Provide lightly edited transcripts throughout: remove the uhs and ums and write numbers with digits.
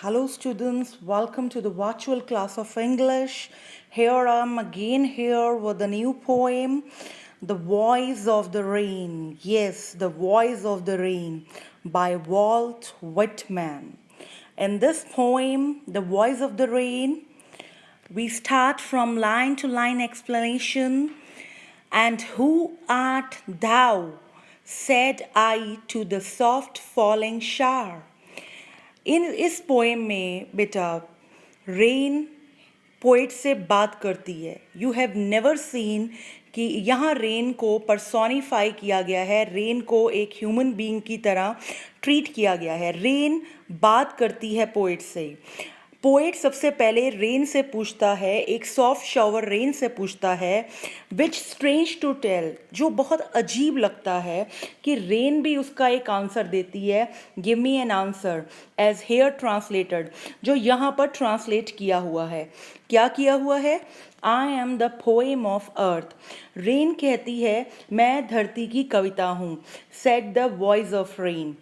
Hello, students. Welcome to the virtual class of English. Here I am again here with a new poem, The Voice of the Rain. Yes, The Voice of the Rain by Walt Whitman. In this poem, The Voice of the Rain, we start from line to line explanation. And who art thou? Said I to the soft falling shower. इन इस poem में बेटा rain poet से बात करती है. You have never seen कि यहाँ rain को पर्सोनिफाई किया गया है, रेन को एक ह्यूमन बीइंग की तरह ट्रीट किया गया है. रेन बात करती है पोइट से. पोएट सबसे पहले रेन से पूछता है, एक सॉफ्ट शावर रेन से पूछता है, विच स्ट्रेंज टू टेल, जो बहुत अजीब लगता है कि रेन भी उसका एक आंसर देती है. Give me an answer as here translated, जो यहाँ पर ट्रांसलेट किया हुआ है. क्या किया हुआ है? I am the poem of earth. Rain कहती है मैं धरती की कविता हूँ. Said the voice of rain.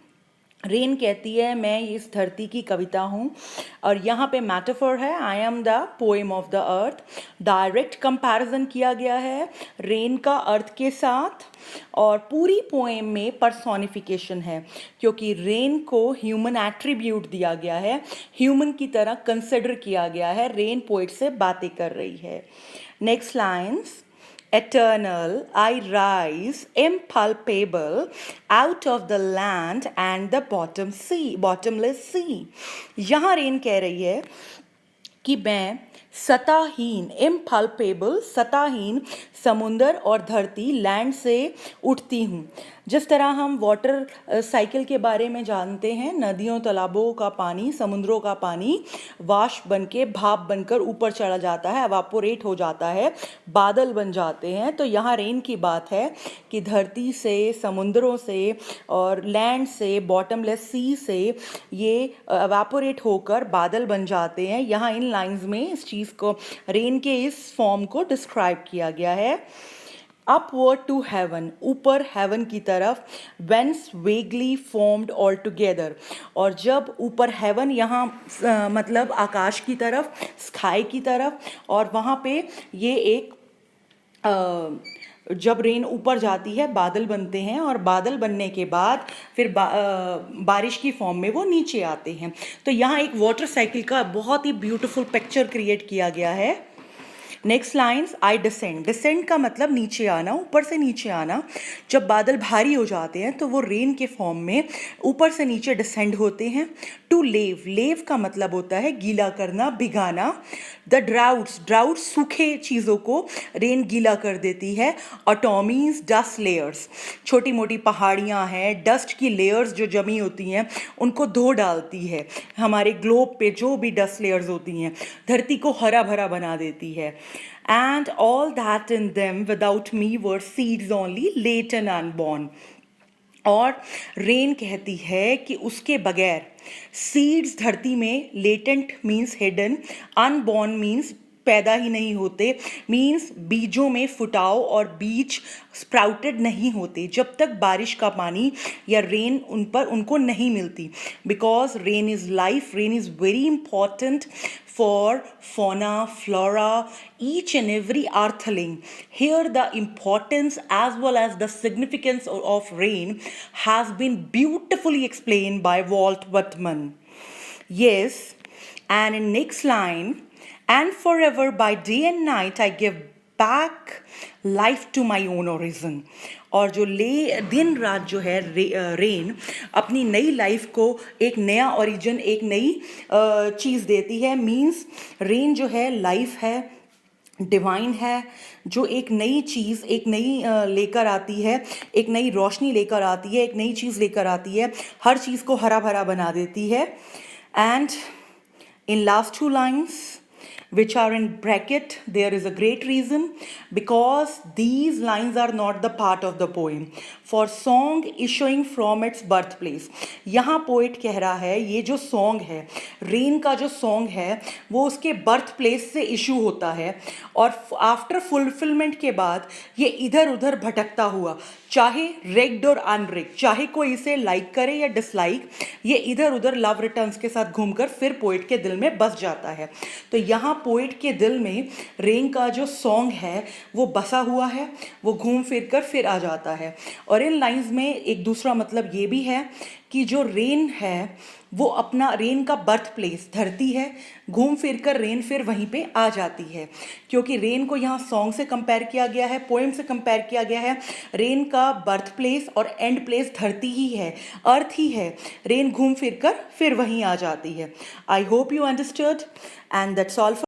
Rain कहती है मैं इस धरती की कविता हूँ. और यहाँ पे मेटाफर है, I am the poem of the earth. Direct comparison किया गया है रेन का अर्थ के साथ. और पूरी पोएम में पर्सोनिफिकेशन है क्योंकि रेन को ह्यूमन एट्रीब्यूट दिया गया है, ह्यूमन की तरह कंसिडर किया गया है. रेन पोइट से बातें कर रही है. Next lines. Eternal, I rise, impalpable, out of the land and the bottomless sea. यहाँ रेन कह रही है कि मैं सतहीन, इम्पल्पेबल, सतहीन समुंदर और धरती, लैंड से उठती हूँ. जिस तरह हम वाटर साइकिल के बारे में जानते हैं, नदियों तालाबों का पानी, समुद्रों का पानी वाष्प बन के, भाप बनकर ऊपर चढ़ा जाता है, एवापोरेट हो जाता है, बादल बन जाते हैं. तो यहाँ रेन की बात है कि धरती से, समुद्रों से और लैंड से, बॉटमलेस सी से ये एवापोरेट होकर बादल बन जाते हैं. यहाँ इन लाइंस में इस चीज़ को, रेन के इस फॉर्म को डिस्क्राइब किया गया है. Upward to heaven, ऊपर heaven की तरफ, whence vaguely formed all together. और जब ऊपर heaven यहाँ मतलब आकाश की तरफ, स्काई की तरफ, और वहाँ पे ये एक जब रेन ऊपर जाती है बादल बनते हैं, और बादल बनने के बाद फिर बारिश की फॉर्म में वो नीचे आते हैं. तो यहाँ एक वाटर साइकिल का बहुत ही ब्यूटीफुल पिक्चर क्रिएट किया गया है. Next lines. I descend. Descend का मतलब नीचे आना, ऊपर से नीचे आना. जब बादल भारी हो जाते हैं तो वो रेन के फॉर्म में ऊपर से नीचे डिसेंड होते हैं. टू लेव. लेव का मतलब होता है गीला करना, भिगाना. The droughts. ड्राउट्स सूखे चीज़ों को रेन गीला कर देती है. ऑटोमीज, डस्ट लेयर्स. छोटी मोटी पहाड़ियाँ हैं, डस्ट की लेयर्स जो जमी होती हैं उनको धो डालती है. हमारे ग्लोब पे जो भी डस्ट लेयर्स होती हैं, धरती को हरा भरा बना देती है. And all that in them without me were seeds only, late and unborn. और रेन कहती है कि उसके बगैर सीड्स धरती में, latent means hidden, unborn means पैदा ही नहीं होते, मीन्स बीजों में फुटाव और बीज स्प्राउटेड नहीं होते जब तक बारिश का पानी या रेन उनको नहीं मिलती. Because rain is life. Rain is very important for fauna, flora, each and every earthling. Here the importance as well as the significance of rain has been beautifully explained by Walt Whitman. Yes, and in next line, and forever by day and night I give back life to my own origin. और जो दिन रात जो है rain अपनी नई life को एक नया ओरिजिन, एक नई चीज़ देती है. मीन्स रेन जो है लाइफ है, डिवाइन है, जो एक नई चीज़, एक नई लेकर आती है, एक नई रोशनी लेकर आती है, एक नई चीज़ लेकर आती है, हर चीज़ को हरा भरा बना देती है. And in last two lines, which are in bracket, there is a great reason, because these lines are not the part of the poem. For song issuing from its birthplace, यहाँ पोइट कह रहा है ये जो song है, rain का जो song है वो उसके बर्थ प्लेस से इशू होता है, और आफ्टर फुलफिलमेंट के बाद ये इधर उधर भटकता हुआ, चाहे रेग्ड और अनरेग्ड, चाहे कोई इसे लाइक करे या डिसलाइक, ये इधर उधर लव रिटर्न्स के साथ घूमकर फिर पोइट के दिल में बस जाता है। तो यहाँ पोइट के दिल में रेन का जो सॉन्ग है वो बसा हुआ है, वो घूम फिर कर फिर आ जाता है। और इन लाइंस में एक दूसरा मतलब ये भी है कि जो रेन है वो अपना, रेन का बर्थ प्लेस धरती है, घूम फिर कर रेन फिर वहीं पे आ जाती है, क्योंकि रेन को यहाँ सॉन्ग से कंपेयर किया गया है, पोएम से कंपेयर किया गया है। रेन का बर्थ प्लेस और एंड प्लेस धरती ही है, अर्थ ही है, रेन घूम फिर कर फिर वहीं आ जाती है। I hope you understood, and that's all.